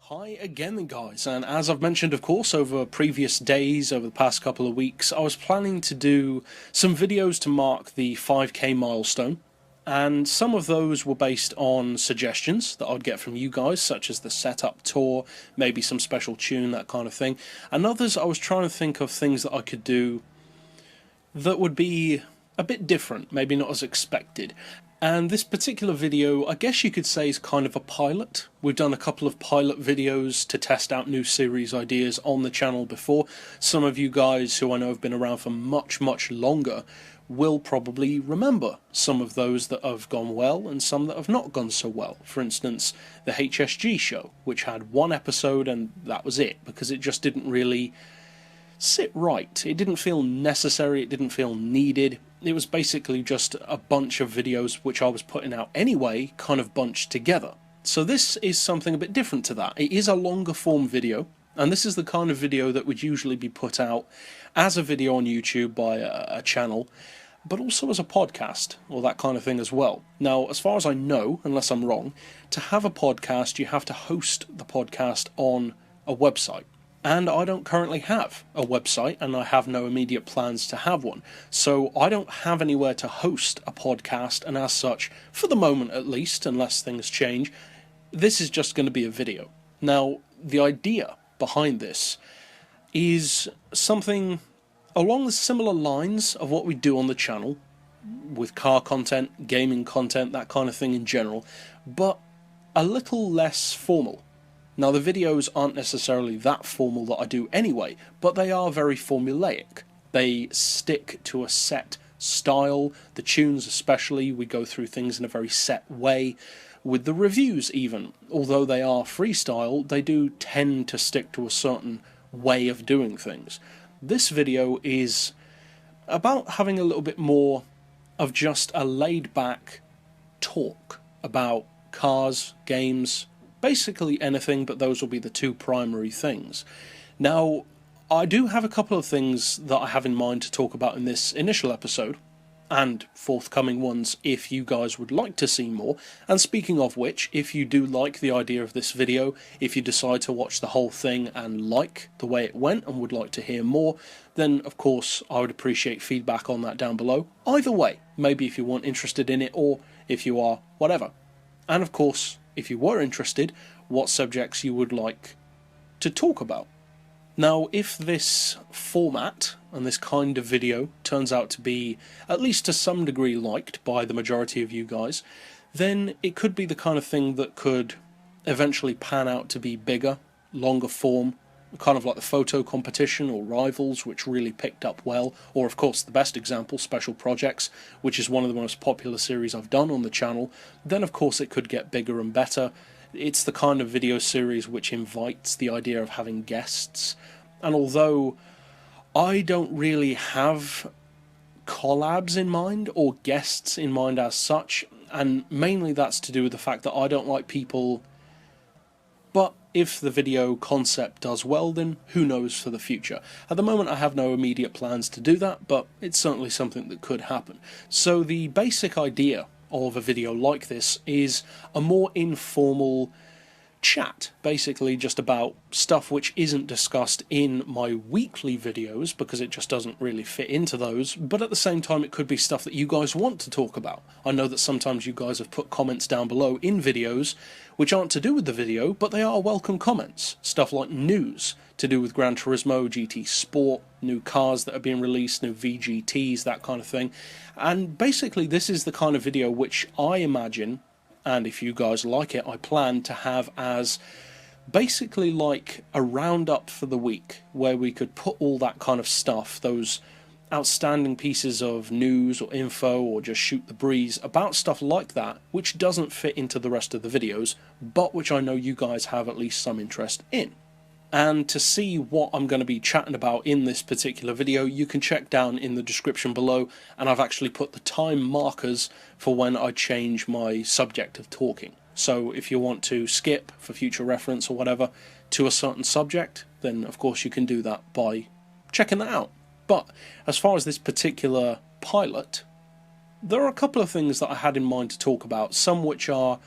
Hi again then guys, and as I've mentioned of course over previous days, over the past couple of weeks, I was planning to do some videos to mark the 5k milestone, and some of those were based on suggestions that I'd get from you guys, such as the setup tour, maybe some special tune, that kind of thing, and others I was trying to think of things that I could do that would be a bit different, maybe not as expected. And this particular video, I guess you could say, is kind of a pilot. We've done a couple of pilot videos to test out new series ideas on the channel before. Some of you guys who I know have been around for much longer will probably remember some of those that have gone well and some that have not gone so well. For instance, the HSG show, which had one episode and that was it, because it just didn't really sit right. It didn't feel necessary, it didn't feel needed. It was basically just a bunch of videos which I was putting out anyway, kind of bunched together. So this is something a bit different to that. It is a longer form video, and this is the kind of video that would usually be put out as a video on YouTube by a channel, but also as a podcast, or that kind of thing as well. Now, as far as I know, unless I'm wrong, to have a podcast you have to host the podcast on a website. And I don't currently have a website, and I have no immediate plans to have one. So I don't have anywhere to host a podcast, and as such, for the moment at least, unless things change, this is just going to be a video. Now, the idea behind this is something along the similar lines of what we do on the channel, with car content, gaming content, that kind of thing in general, but a little less formal. Now, the videos aren't necessarily that formal that I do anyway, but they are very formulaic. They stick to a set style, the tunes especially, we go through things in a very set way. With the reviews even, although they are freestyle, they do tend to stick to a certain way of doing things. This video is about having a little bit more of just a laid-back talk about cars, games, basically anything, but those will be the two primary things. Now, I do have a couple of things that I have in mind to talk about in this initial episode, and forthcoming ones if you guys would like to see more. And speaking of which, if you do like the idea of this video, if you decide to watch the whole thing and like the way it went and would like to hear more, then of course I would appreciate feedback on that down below. Either way, maybe if you weren't interested in it, or if you are, whatever. And of course, if you were interested, what subjects you would like to talk about. Now, if this format and this kind of video turns out to be, at least to some degree, liked by the majority of you guys, then it could be the kind of thing that could eventually pan out to be bigger, longer form, kind of like the photo competition or Rivals, which really picked up well, or of course the best example, Special Projects, which is one of the most popular series I've done on the channel. Then of course it could get bigger and better. It's the kind of video series which invites the idea of having guests, and although I don't really have collabs in mind or guests in mind as such, and mainly that's to do with the fact that I don't like people, but if the video concept does well, then who knows for the future. At the moment I have no immediate plans to do that, but it's certainly something that could happen. So the basic idea of a video like this is a more informal chat, basically just about stuff which isn't discussed in my weekly videos, because it just doesn't really fit into those, but at the same time it could be stuff that you guys want to talk about. I know that sometimes you guys have put comments down below in videos which aren't to do with the video, but they are welcome comments. Stuff like news to do with Gran Turismo, GT Sport, new cars that are being released, new VGTs, that kind of thing. And basically this is the kind of video which I imagine, and if you guys like it, I plan to have as basically like a roundup for the week, where we could put all that kind of stuff, those outstanding pieces of news or info, or just shoot the breeze about stuff like that, which doesn't fit into the rest of the videos, but which I know you guys have at least some interest in. And to see what I'm going to be chatting about in this particular video, you can check down in the description below, and I've actually put the time markers for when I change my subject of talking. So if you want to skip for future reference or whatever to a certain subject, then of course you can do that by checking that out. But as far as this particular pilot, there are a couple of things that I had in mind to talk about, some which are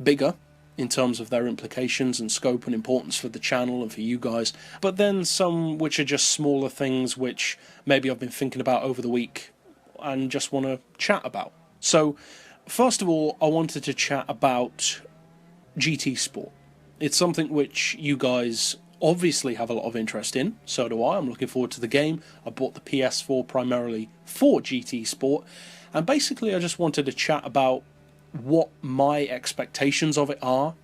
bigger in terms of their implications and scope and importance for the channel and for you guys, but then some which are just smaller things which maybe I've been thinking about over the week and just want to chat about. So, first of all, I wanted to chat about GT Sport. It's something which you guys obviously have a lot of interest in, so do I. I'm looking forward to the game. I bought the PS4 primarily for GT Sport, and basically I just wanted to chat about what my expectations of it are.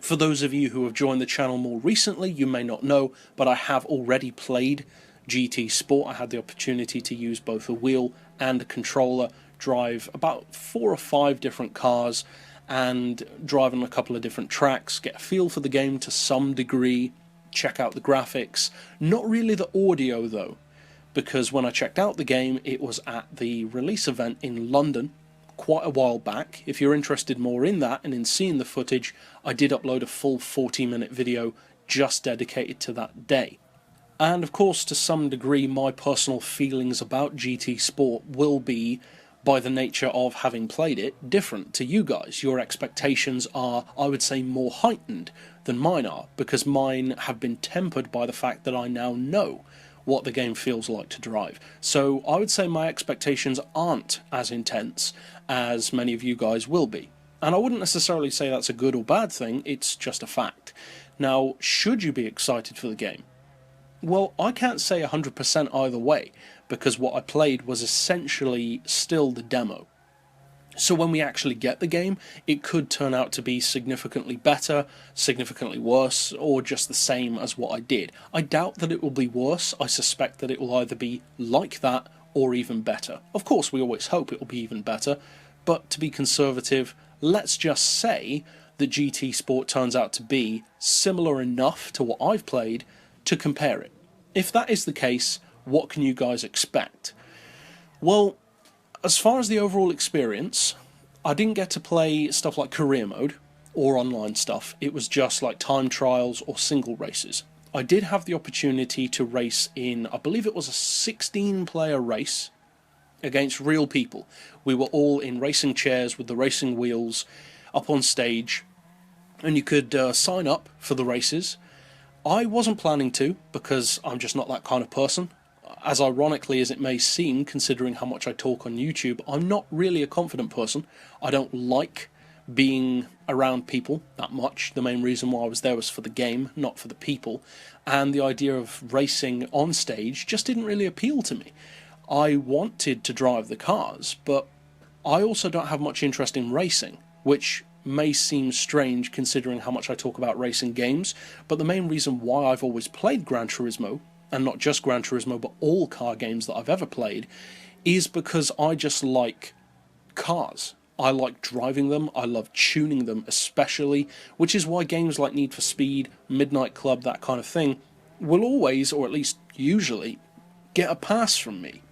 For those of you who have joined the channel more recently, you may not know, but I have already played GT Sport. I had the opportunity to use both a wheel and a controller, drive about 4 or 5 different cars, and drive on a couple of different tracks, get a feel for the game to some degree, check out the graphics. Not really the audio though, because when I checked out the game, it was at the release event in London quite a while back. If you're interested more in that and in seeing the footage, I did upload a full 40-minute video just dedicated to that day. And of course, to some degree, my personal feelings about GT Sport will be, by the nature of having played it, different to you guys. Your expectations are, I would say, more heightened than mine are, because mine have been tempered by the fact that I now know what the game feels like to drive. So I would say my expectations aren't as intense as many of you guys will be. And I wouldn't necessarily say that's a good or bad thing, it's just a fact. Now, should you be excited for the game? Well, I can't say 100% either way, because what I played was essentially still the demo. So when we actually get the game, it could turn out to be significantly better, significantly worse, or just the same as what I did. I doubt that it will be worse. I suspect that it will either be like that or even better. Of course, we always hope it will be even better, but to be conservative, let's just say that GT Sport turns out to be similar enough to what I've played to compare it. If that is the case, what can you guys expect? Well, as far as the overall experience, I didn't get to play stuff like career mode or online stuff. It was just like time trials or single races. I did have the opportunity to race in, I believe it was a 16-player race against real people. We were all in racing chairs with the racing wheels up on stage, and you could sign up for the races. I wasn't planning to, because I'm just not that kind of person. As ironically as it may seem, considering how much I talk on YouTube, I'm not really a confident person. I don't like being around people that much. The main reason why I was there was for the game, not for the people. And the idea of racing on stage just didn't really appeal to me. I wanted to drive the cars, but I also don't have much interest in racing, which may seem strange considering how much I talk about racing games, but the main reason why I've always played Gran Turismo, and not just Gran Turismo, but all car games that I've ever played, is because I just like cars. I like driving them, I love tuning them especially, which is why games like Need for Speed, Midnight Club, that kind of thing, will always, or at least usually, get a pass from me.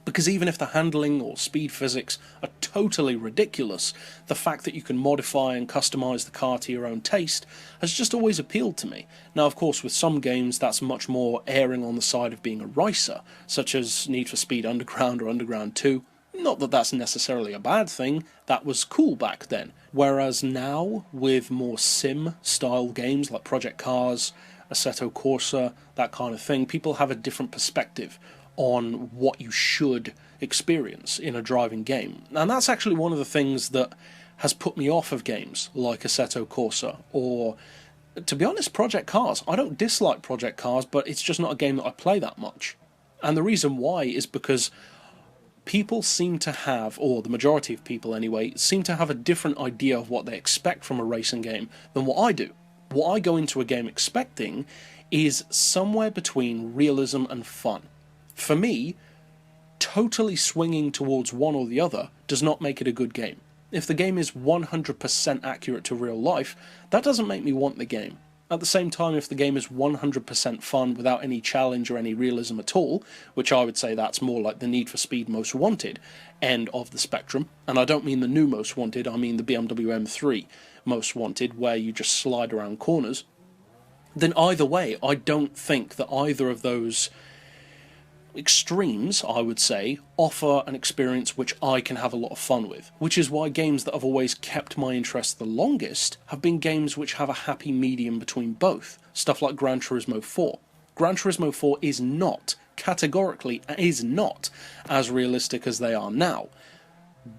Because even if the handling or speed physics are totally ridiculous, the fact that you can modify and customize the car to your own taste has just always appealed to me. Now, of course, with some games that's much more erring on the side of being a racer, such as Need for Speed Underground or Underground 2. Not that that's necessarily a bad thing, that was cool back then. Whereas now, with more sim-style games like Project Cars, Assetto Corsa, that kind of thing, people have a different perspective on what you should experience in a driving game. And that's actually one of the things that has put me off of games like Assetto Corsa, or, to be honest, Project Cars. I don't dislike Project Cars, but it's just not a game that I play that much. And the reason why is because people seem to have, or the majority of people anyway, seem to have a different idea of what they expect from a racing game than what I do. What I go into a game expecting is somewhere between realism and fun. For me, totally swinging towards one or the other does not make it a good game. If the game is 100% accurate to real life, that doesn't make me want the game. At the same time, if the game is 100% fun without any challenge or any realism at all, which I would say that's more like the Need for Speed Most Wanted end of the spectrum, and I don't mean the new Most Wanted, I mean the BMW M3 Most Wanted, where you just slide around corners, then either way, I don't think that either of those extremes, I would say, offer an experience which I can have a lot of fun with, which is why games that have always kept my interest the longest have been games which have a happy medium between both. Stuff like Gran Turismo 4. Gran Turismo 4 is not, categorically, is not as realistic as they are now,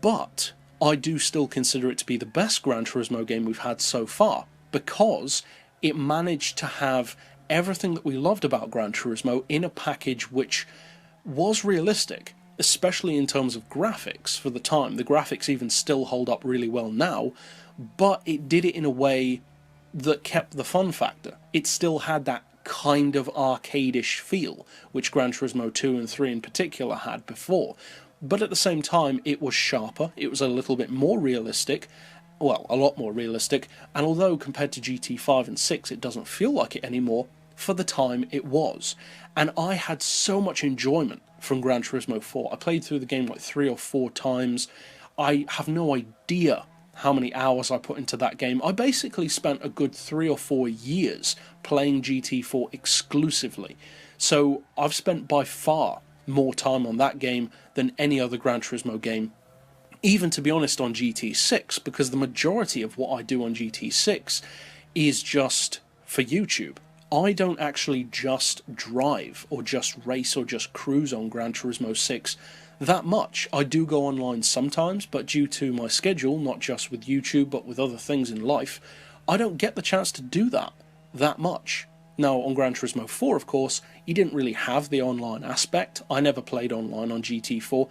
but I do still consider it to be the best Gran Turismo game we've had so far, because it managed to have everything that we loved about Gran Turismo in a package which was realistic, especially in terms of graphics for the time. The graphics even still hold up really well now, but it did it in a way that kept the fun factor. It still had that kind of arcade-ish feel, which Gran Turismo 2 and 3 in particular had before. But at the same time, it was sharper, it was a little bit more realistic, well, a lot more realistic, and although compared to GT5 and 6 it doesn't feel like it anymore, for the time it was. And I had so much enjoyment from Gran Turismo 4. I played through the game like 3 or 4 times. I have no idea how many hours I put into that game. I basically spent a good 3 or 4 years playing GT4 exclusively. So I've spent by far more time on that game than any other Gran Turismo game, even to be honest on GT6, because the majority of what I do on GT6 is just for YouTube. I don't actually just drive or just race or just cruise on Gran Turismo 6 that much. I do go online sometimes, but due to my schedule, not just with YouTube but with other things in life, I don't get the chance to do that much. Now, on Gran Turismo 4, of course, you didn't really have the online aspect. I never played online on GT4,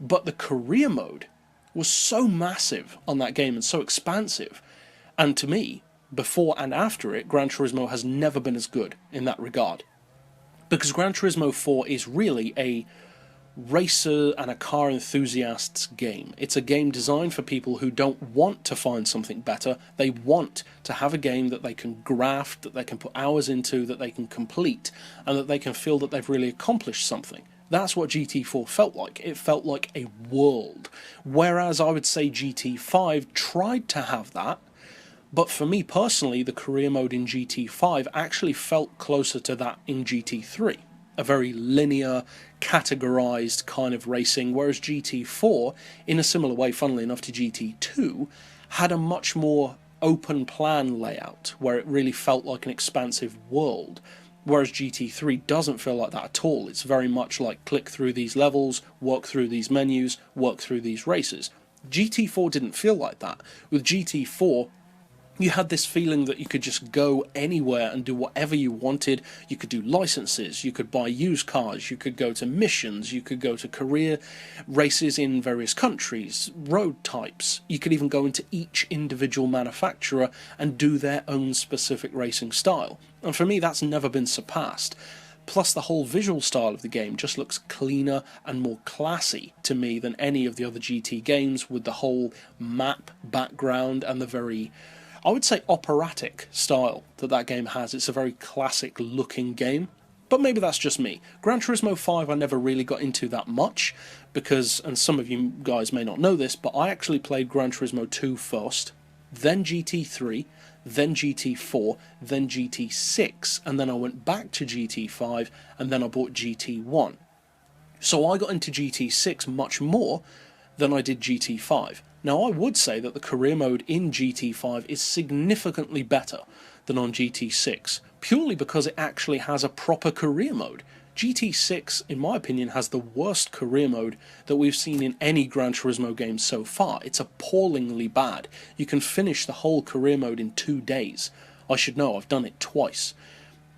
but the career mode was so massive on that game and so expansive. And to me, before and after it, Gran Turismo has never been as good in that regard. Because Gran Turismo 4 is really a racer and a car enthusiast's game. It's a game designed for people who don't want to find something better. They want to have a game that they can graft, that they can put hours into, that they can complete, and that they can feel that they've really accomplished something. That's what GT4 felt like. It felt like a world. Whereas I would say GT5 tried to have that, but for me personally, the career mode in GT5 actually felt closer to that in GT3. A very linear, categorized kind of racing, whereas GT4, in a similar way, funnily enough, to GT2, had a much more open plan layout, where it really felt like an expansive world. Whereas GT3 doesn't feel like that at all. It's very much like click through these levels, work through these menus, work through these races. GT4 didn't feel like that. With GT4, you had this feeling that you could just go anywhere and do whatever you wanted. You could do licenses, you could buy used cars, you could go to missions, you could go to career races in various countries, road types. You could even go into each individual manufacturer and do their own specific racing style. And for me, that's never been surpassed. Plus, the whole visual style of the game just looks cleaner and more classy to me than any of the other GT games, with the whole map background and the very, I would say, operatic style that game has. It's a very classic looking game, but maybe that's just me. Gran Turismo 5 I never really got into that much, because, and some of you guys may not know this, but I actually played Gran Turismo 2 first, then GT3, then GT4, then GT6, and then I went back to GT5, and then I bought GT1. So I got into GT6 much more than I did GT5. Now, I would say that the career mode in GT5 is significantly better than on GT6, purely because it actually has a proper career mode. GT6, in my opinion, has the worst career mode that we've seen in any Gran Turismo game so far. It's appallingly bad. You can finish the whole career mode in 2 days. I should know, I've done it twice.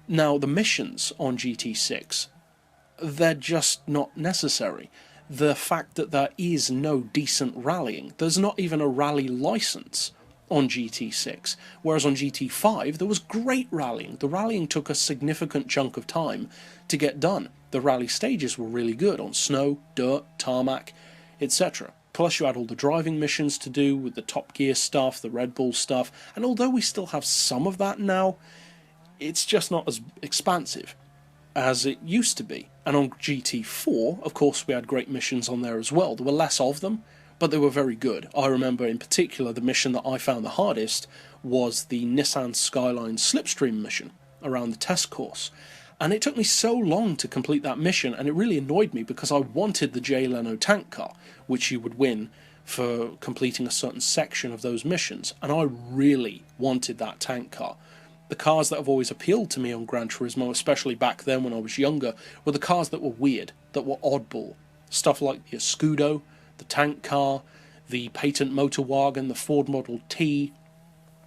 Now, the missions on GT6, they're just not necessary. The fact that there is no decent rallying, there's not even a rally license on GT6, whereas on GT5 there was great rallying. The rallying took a significant chunk of time to get done. The rally stages were really good on snow, dirt, tarmac, etc. Plus you had all the driving missions to do with the Top Gear stuff, the Red Bull stuff, and although we still have some of that now, it's just not as expansive as it used to be. And on GT4, of course, we had great missions on there as well. There were less of them, but they were very good. I remember in particular the mission that I found the hardest was the Nissan Skyline Slipstream mission around the test course. And it took me so long to complete that mission, and it really annoyed me because I wanted the Jay Leno tank car, which you would win for completing a certain section of those missions, and I really wanted that tank car. The cars that have always appealed to me on Gran Turismo, especially back then when I was younger, were the cars that were weird, that were oddball. Stuff like the Escudo, the tank car, the patent motor wagon, the Ford Model T.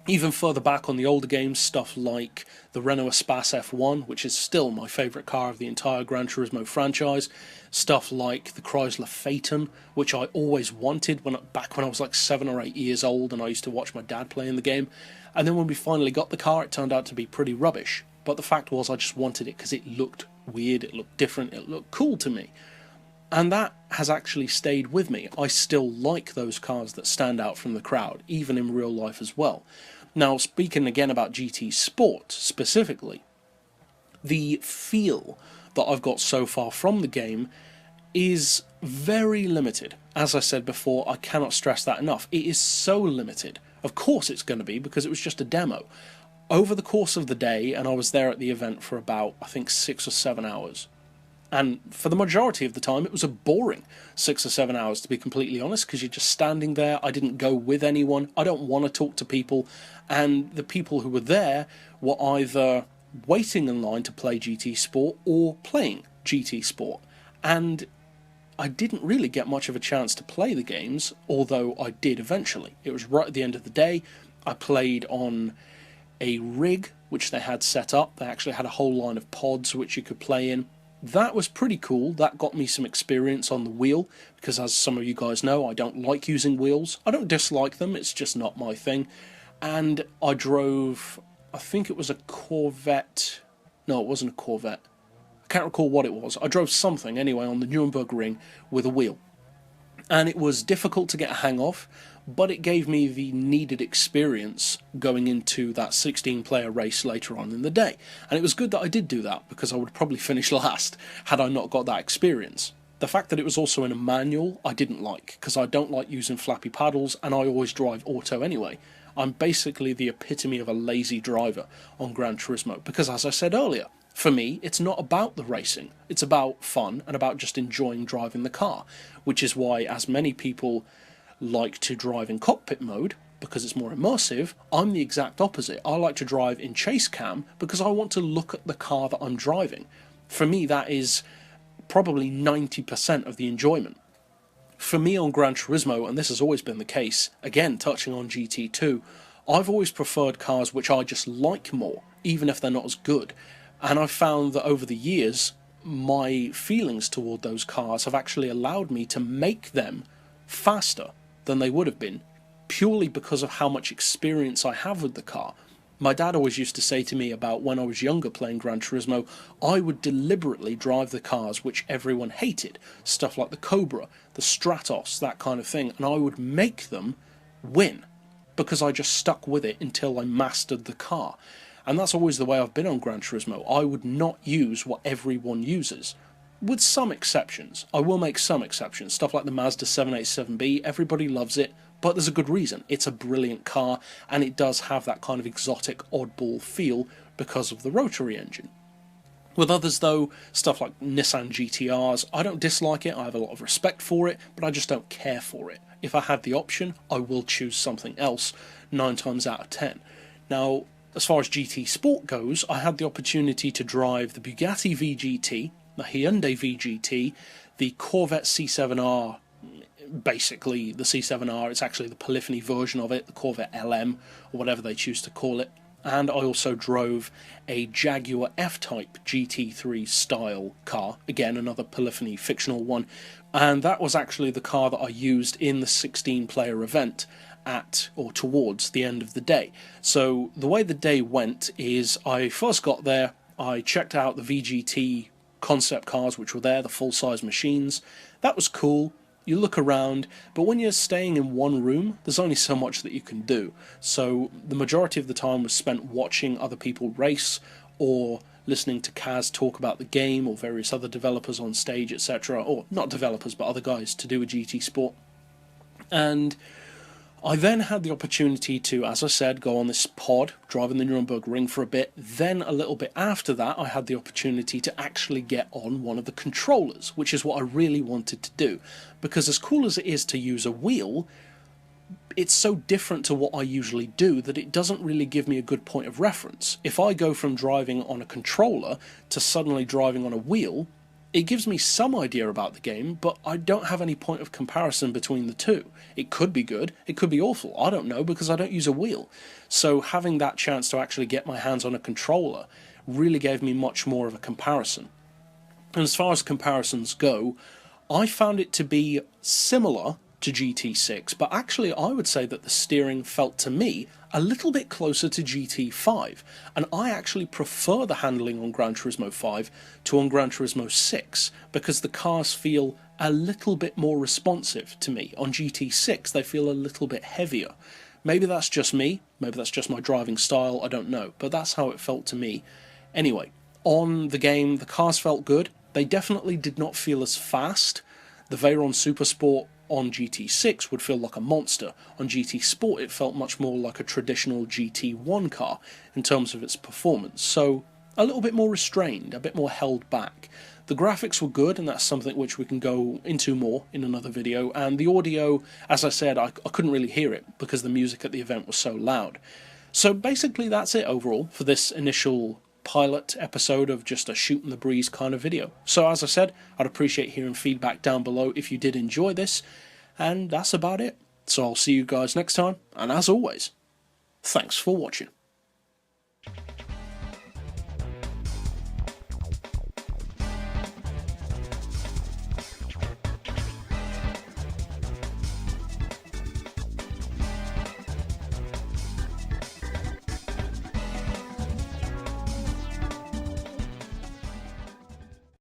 Even further back on the older games, stuff like the Renault Espace F1, which is still my favourite car of the entire Gran Turismo franchise. Stuff like the Chrysler Phaeton, which I always wanted back when I was like 7 or 8 years old and I used to watch my dad play in the game. And then when we finally got the car, it turned out to be pretty rubbish. But the fact was I just wanted it because it looked weird, it looked different, it looked cool to me. And that has actually stayed with me. I still like those cars that stand out from the crowd, even in real life as well. Now, speaking again about GT Sport specifically, the feel that I've got so far from the game is very limited. As I said before, I cannot stress that enough. It is so limited. Of course it's going to be, because it was just a demo. Over the course of the day, and I was there at the event for about, I think, 6 or 7 hours. And for the majority of the time, it was a boring 6 or 7 hours, to be completely honest, because you're just standing there. I didn't go with anyone. I don't want to talk to people. And the people who were there were either waiting in line to play GT Sport or playing GT Sport. And I didn't really get much of a chance to play the games, although I did eventually. It was right at the end of the day. I played on a rig which they had set up. They actually had a whole line of pods which you could play in. That was pretty cool. That got me some experience on the wheel, because as some of you guys know, I don't like using wheels. I don't dislike them, it's just not my thing. And I drove, I think it was a Corvette. No, it wasn't a Corvette. I can't recall what it was. I drove something anyway on the Nürburgring with a wheel. And it was difficult to get a hang of, but it gave me the needed experience going into that 16-player race later on in the day. And it was good that I did do that, because I would probably finish last had I not got that experience. The fact that it was also in a manual, I didn't like, because I don't like using flappy paddles, and I always drive auto anyway. I'm basically the epitome of a lazy driver on Gran Turismo, because as I said earlier, for me, it's not about the racing. It's about fun and about just enjoying driving the car, which is why, as many people like to drive in cockpit mode because it's more immersive, I'm the exact opposite. I like to drive in chase cam because I want to look at the car that I'm driving. For me, that is probably 90% of the enjoyment. For me on Gran Turismo, and this has always been the case, again touching on GT2, I've always preferred cars which I just like more, even if they're not as good. And I've found that over the years, my feelings toward those cars have actually allowed me to make them faster than they would have been, purely because of how much experience I have with the car. My dad always used to say to me about when I was younger playing Gran Turismo, I would deliberately drive the cars which everyone hated, stuff like the Cobra, the Stratos, that kind of thing, and I would make them win, because I just stuck with it until I mastered the car. And that's always the way I've been on Gran Turismo. I would not use what everyone uses. With some exceptions. I will make some exceptions. Stuff like the Mazda 787B, everybody loves it, but there's a good reason. It's a brilliant car, and it does have that kind of exotic, oddball feel because of the rotary engine. With others though, stuff like Nissan GTRs, I don't dislike it, I have a lot of respect for it, but I just don't care for it. If I had the option, I will choose something else 9 times out of 10. Now, as far as GT Sport goes, I had the opportunity to drive the Bugatti VGT, the Hyundai VGT, the Corvette C7R, basically the C7R, it's actually the polyphony version of it, the Corvette LM, or whatever they choose to call it. And I also drove a Jaguar F-Type GT3 style car, again another polyphony fictional one, and that was actually the car that I used in the 16-player event at or towards the end of the day. So the way the day went is I first got there, I checked out the VGT concept cars which were there, the full-size machines. That was cool. You look around, but when you're staying in one room, there's only so much that you can do. So the majority of the time was spent watching other people race, or listening to Kaz talk about the game, or various other developers on stage, etc. Or not developers, but other guys to do with GT Sport. And I then had the opportunity to, as I said, go on this pod, driving the Nuremberg Ring for a bit. Then a little bit after that, I had the opportunity to actually get on one of the controllers, which is what I really wanted to do. Because as cool as it is to use a wheel, it's so different to what I usually do that it doesn't really give me a good point of reference. If I go from driving on a controller to suddenly driving on a wheel, it gives me some idea about the game, but I don't have any point of comparison between the two. It could be good, it could be awful, I don't know, because I don't use a wheel. So having that chance to actually get my hands on a controller really gave me much more of a comparison. And as far as comparisons go, I found it to be similar to GT6, but actually I would say that the steering felt to me a little bit closer to GT5, and I actually prefer the handling on Gran Turismo 5 to on Gran Turismo 6, because the cars feel a little bit more responsive to me. On GT6 they feel a little bit heavier. Maybe that's just me, maybe that's just my driving style, I don't know, but that's how it felt to me. Anyway, on the game the cars felt good, they definitely did not feel as fast. The Veyron Supersport on GT6 would feel like a monster. On GT Sport it felt much more like a traditional GT1 car in terms of its performance, so a little bit more restrained, a bit more held back. The graphics were good, and that's something which we can go into more in another video, and the audio, as I said, I couldn't really hear it because the music at the event was so loud. So basically that's it overall for this initial pilot episode of just a shoot in the breeze kind of video. So as I said, I'd appreciate hearing feedback down below if you did enjoy this, and that's about it. So I'll see you guys next time, and as always, thanks for watching.